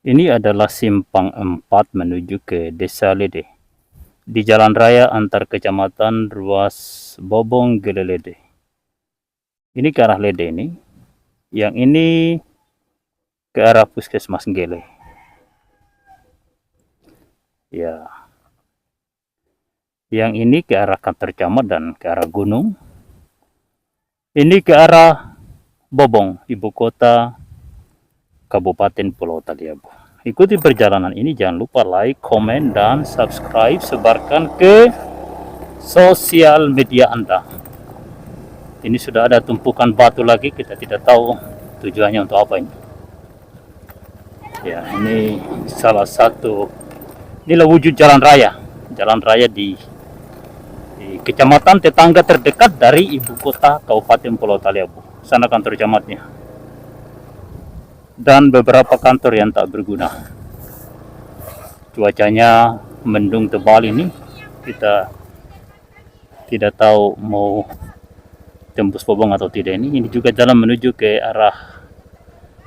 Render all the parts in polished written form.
Ini adalah simpang 4 menuju ke Desa Lede di jalan raya antar kecamatan Ruas Bobong Gelelede. Ini ke arah Lede ini, yang ini ke arah Puskesmas Gele. Ya, yang ini ke arah kantor camat dan ke arah gunung. Ini ke arah Bobong, ibu kota Kabupaten Pulau Taliabu. Ikuti perjalanan ini, jangan lupa like, komen, dan subscribe, sebarkan ke sosial media Anda. Ini sudah ada tumpukan batu lagi, kita tidak tahu tujuannya untuk apa ini. Ya, ini salah satu, inilah wujud jalan raya di kecamatan tetangga terdekat dari ibu kota Kabupaten Pulau Taliabu. Sana kantor camatnya. Dan beberapa kantor yang tak berguna. Cuacanya mendung tebal ini, kita tidak tahu mau tembus Bobong atau tidak ini. Ini juga jalan menuju ke arah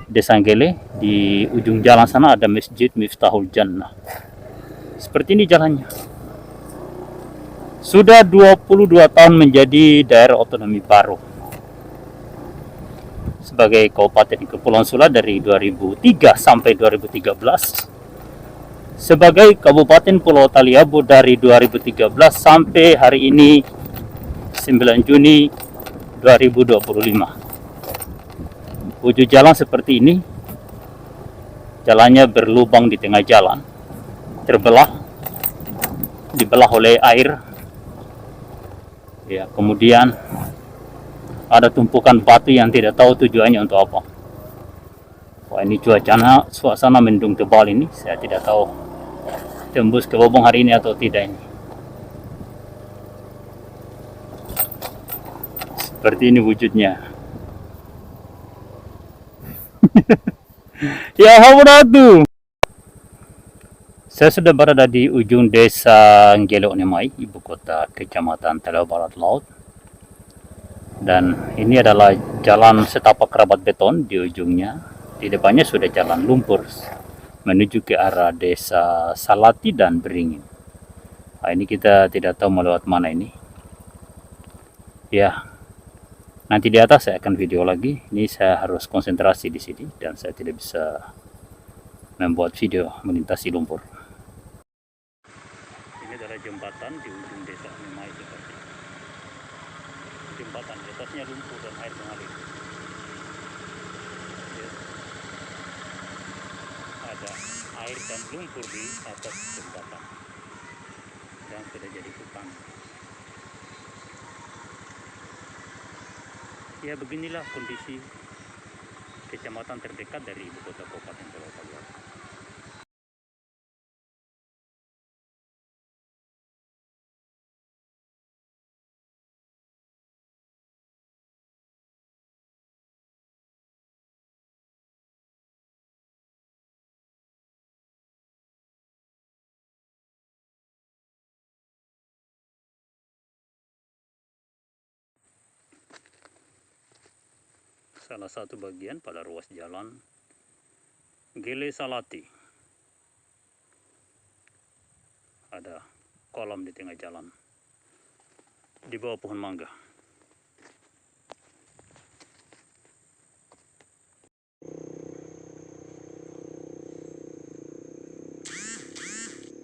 Desa Gele. Di ujung jalan sana ada Masjid Miftahul Jannah. Seperti ini jalannya. Sudah 22 tahun menjadi daerah otonomi baru sebagai Kabupaten Kepulauan Sula dari 2003 sampai 2013, sebagai Kabupaten Pulau Taliabu dari 2013 sampai hari ini 9 Juni 2025. Wujud jalan seperti ini, jalannya berlubang di tengah jalan, terbelah, dibelah oleh air. Ya, kemudian ada tumpukan batu yang tidak tahu tujuannya untuk apa. Wah, ini cuacanya, suasana mendung tebal ini, saya tidak tahu tembus ke Bobong hari ini atau tidak ini. Seperti ini wujudnya. Ya habratu. Saya sudah berada di ujung Desa Gele Onemai, ibu kota Kecamatan Taliabu Barat Laut. Dan ini adalah jalan setapak kerabat beton di ujungnya. Di depannya sudah jalan lumpur menuju ke arah Desa Salati dan Beringin. Nah, ini kita tidak tahu melewat mana ini. Ya, nanti di atas saya akan video lagi. Ini saya harus konsentrasi di sini dan saya tidak bisa membuat video melintasi lumpur. Ini adalah jembatan di ujung Desa Onemai seperti ini. Jembatan di atasnya lumpur dan air mengalir. Ya. Ada air dan lumpur di atas jembatan dan sudah jadi hutan. Ya, beginilah kondisi kecamatan terdekat dari ibu kota Kabupaten Pulau Taliabu. Salah satu bagian pada ruas jalan Gele Salati. Ada kolam di tengah jalan di bawah pohon mangga.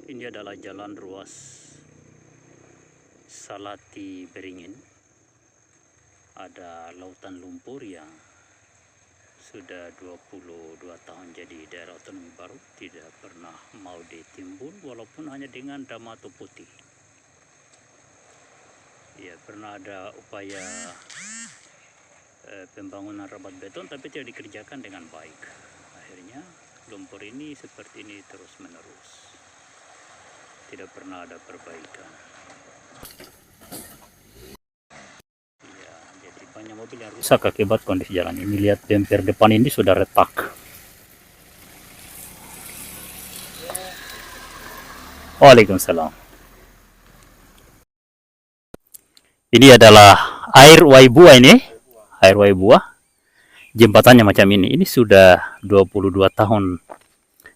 Ini adalah jalan ruas Salati Beringin. Ada lautan lumpur yang sudah 22 tahun jadi daerah otonomi baru, tidak pernah mau ditimbun walaupun hanya dengan damato putih. Ya, pernah ada upaya pembangunan rabat beton tapi tidak dikerjakan dengan baik. Akhirnya lumpur ini seperti ini terus menerus, tidak pernah ada perbaikan. Banyak mobil yang rusak akibat kondisi jalan ini. Lihat bemper depan ini sudah retak. Waalaikumsalam. Ini adalah air Waibua ini. Air Waibua. Jembatannya macam ini. Ini sudah 22 tahun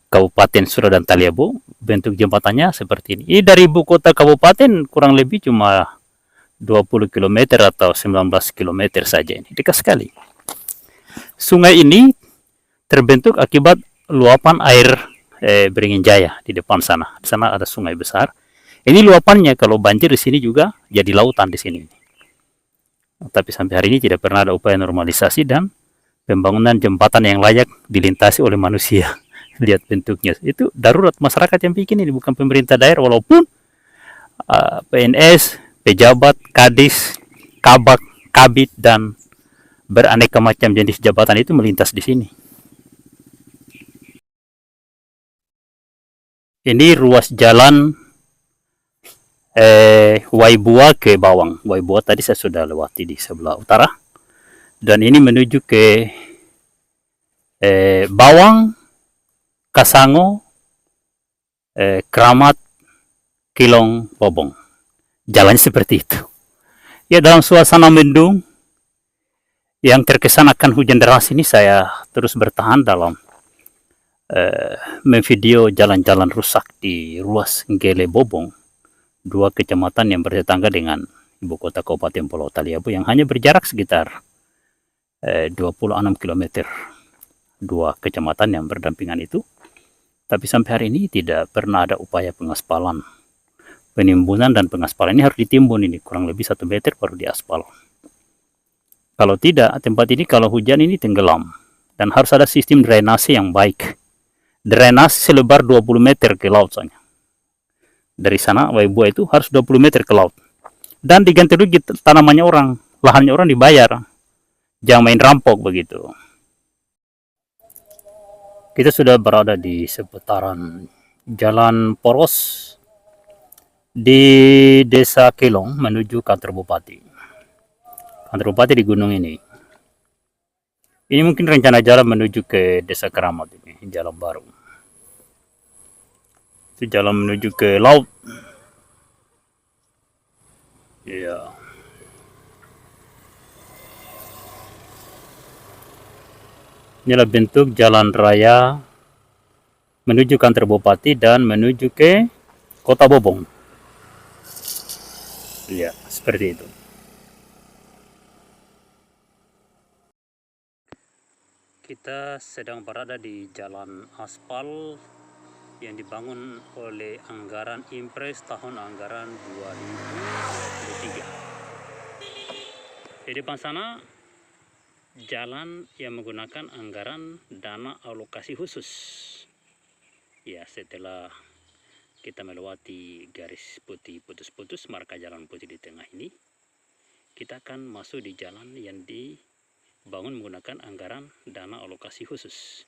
Kabupaten Sura dan Taliabu. Bentuk jembatannya seperti ini. Ini dari ibu kota kabupaten kurang lebih cuma 20 km atau 19 km saja. Ini dekat sekali. Sungai ini terbentuk akibat luapan air Beringin Jaya di depan sana. Di sana ada sungai besar. Ini luapannya kalau banjir di sini juga jadi lautan di sini. Tapi sampai hari ini tidak pernah ada upaya normalisasi dan pembangunan jembatan yang layak dilintasi oleh manusia. Lihat bentuknya, itu darurat masyarakat yang bikin ini, bukan pemerintah daerah. Walaupun PNS, pejabat, kadis, kabak, kabit, dan beraneka macam jenis jabatan itu melintas di sini. Ini ruas jalan Waibua ke Bawang. Waibua tadi saya sudah lewati di sebelah utara. Dan ini menuju ke Bawang, Kasango, Keramat, Kilong, Bobong. Jalannya seperti itu. Ya, dalam suasana mendung yang terkesan akan hujan deras ini, saya terus bertahan dalam memvideo jalan-jalan rusak di ruas Nggele Bobong, dua kecamatan yang bertetangga dengan ibu kota Kabupaten Pulau Taliabu yang hanya berjarak sekitar 26 km. Dua kecamatan yang berdampingan itu. Tapi sampai hari ini tidak pernah ada upaya pengaspalan. Penimbunan dan pengaspalan ini harus ditimbun ini kurang lebih 1 meter baru diaspal. Kalau tidak, tempat ini kalau hujan ini tenggelam. Dan harus ada sistem drainase yang baik. Drainase selebar 20 meter ke laut soalnya. Dari sana Waibua itu harus 20 meter ke laut. Dan diganti rugi tanamannya orang, lahannya orang dibayar. Jangan main rampok begitu. Kita sudah berada di seputaran Jalan Poros di Desa Kilong menuju kantor bupati. Kantor bupati di gunung ini. Ini mungkin rencana jalan menuju ke Desa Keramat ini, jalan baru. Itu jalan menuju ke laut. Ya. Inilah bentuk jalan raya menuju kantor bupati dan menuju ke Kota Bobong. Ya, seperti itu. Kita sedang berada di jalan aspal yang dibangun oleh anggaran Impres tahun anggaran 2023. Di depan sana jalan yang menggunakan anggaran dana alokasi khusus. Ya, setelah kita melewati garis putih putus-putus marka jalan putih di tengah ini, kita akan masuk di jalan yang dibangun menggunakan anggaran dana alokasi khusus.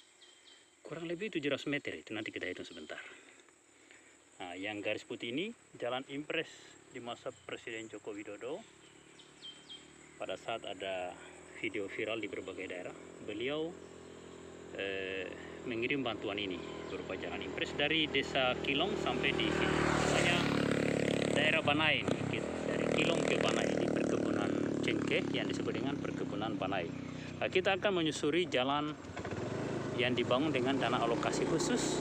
Kurang lebih 700 meter, itu nanti kita hitung sebentar. Nah, yang garis putih ini jalan Impres di masa Presiden Joko Widodo. Pada saat ada video viral di berbagai daerah, beliau mengirim bantuan ini berupa jalan Impres dari Desa Kilong sampai di sini. Misalnya daerah Banai, dari Kilong ke Banai, di perkebunan cengkeh yang disebut dengan perkebunan Banai. Nah, kita akan menyusuri jalan yang dibangun dengan dana alokasi khusus,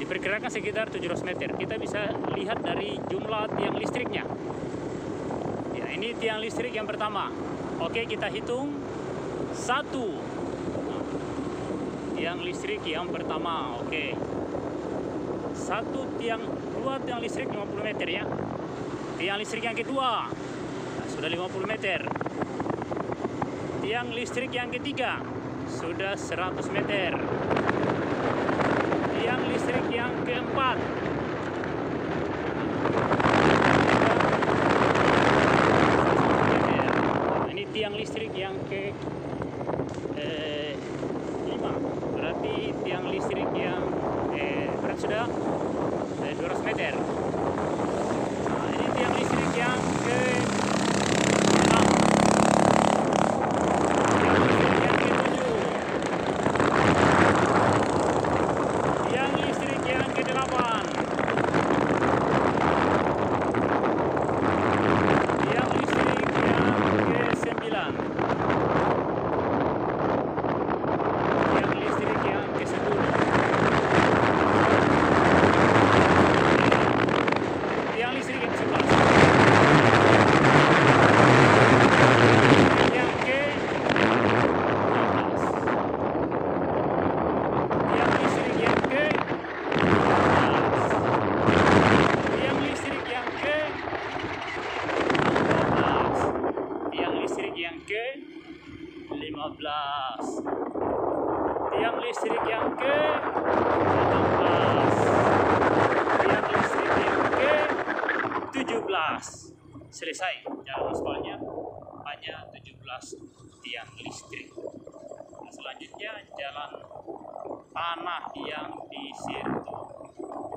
diperkirakan sekitar 700 meter. Kita bisa lihat dari jumlah tiang listriknya. Ya, ini tiang listrik yang pertama. Oke, kita hitung. 1. Tiang listrik yang pertama. Oke. 2 tiang listrik 50 meter ya. Tiang listrik yang kedua. Nah, sudah 50 meter. Tiang listrik yang ketiga sudah 100 meter. Tiang listrik yang keempat ini tiang listrik yang ke 5. Berarti tiang listrik yang berarti sudah 200 meter. Nah, ini tiang listrik yang ke 6. tiang listrik yang ke-17, tiang listrik yang ke-17. Selesai jalan aspalnya, hanya 17 tiang listrik. Nah, selanjutnya jalan tanah yang di Sirtu.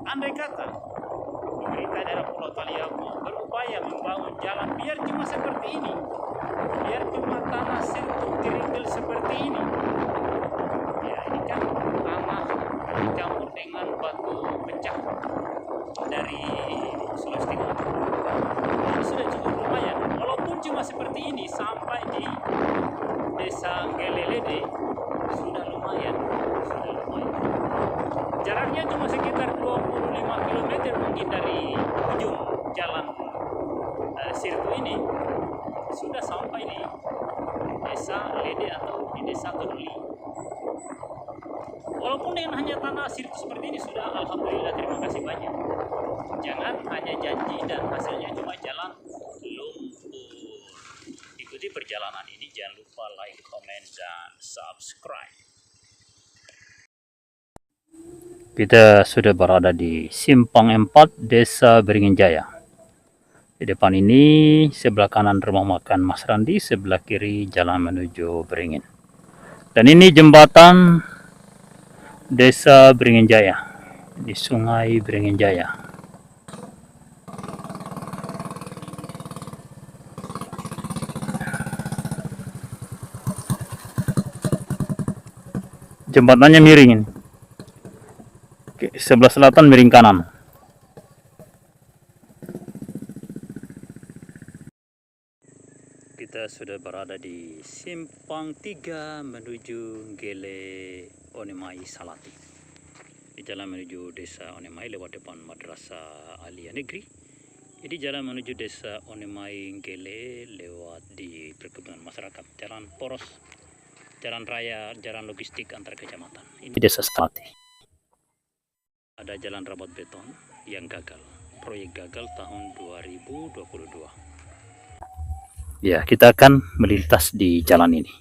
Andai kata pemerintah daerah Pulau Taliabu berupaya membangun jalan biar cuma seperti ini, biar cuma tanah Sirtu kerikil seperti ini, ya ini kan tanah campur dengan batu pecah dari Sulawesi Tengah. Ini sudah cukup lumayan, walaupun cuma seperti ini sampai di desa Gelelede sudah lumayan, jaraknya cuma sekitar 25 km mungkin dari ujung jalan Sirtu ini, sudah sampai di desa Lede atau di desa Todoli. Walaupun dengan hanya tanah Sirtu seperti ini sudah alhamdulillah, terima kasih banyak. Jangan hanya janji dan hasilnya cuma jalan lumpur. Ikuti perjalanan ini, jangan lupa like, komen, dan subscribe. Kita sudah berada di Simpang 4 Desa Beringin Jaya. Di depan ini sebelah kanan rumah makan Mas Randi, sebelah kiri jalan menuju Beringin. Dan ini jembatan Desa Beringin Jaya di Sungai Beringin Jaya. Jembatannya miring ini. Sebelah selatan miring kanan. Kita sudah berada di Simpang 3 menuju Gele Onemai Salati. Di jalan menuju desa Onemai lewat depan Madrasah Aliyah Negeri. Jadi jalan menuju desa Onemai Gele lewat di perkebunan masyarakat. Jalan poros, jalan raya, jalan logistik antar kecamatan. Ini desa Salati. Ada jalan rabat beton yang gagal. Proyek gagal tahun 2022. Ya, kita akan melintas di jalan ini.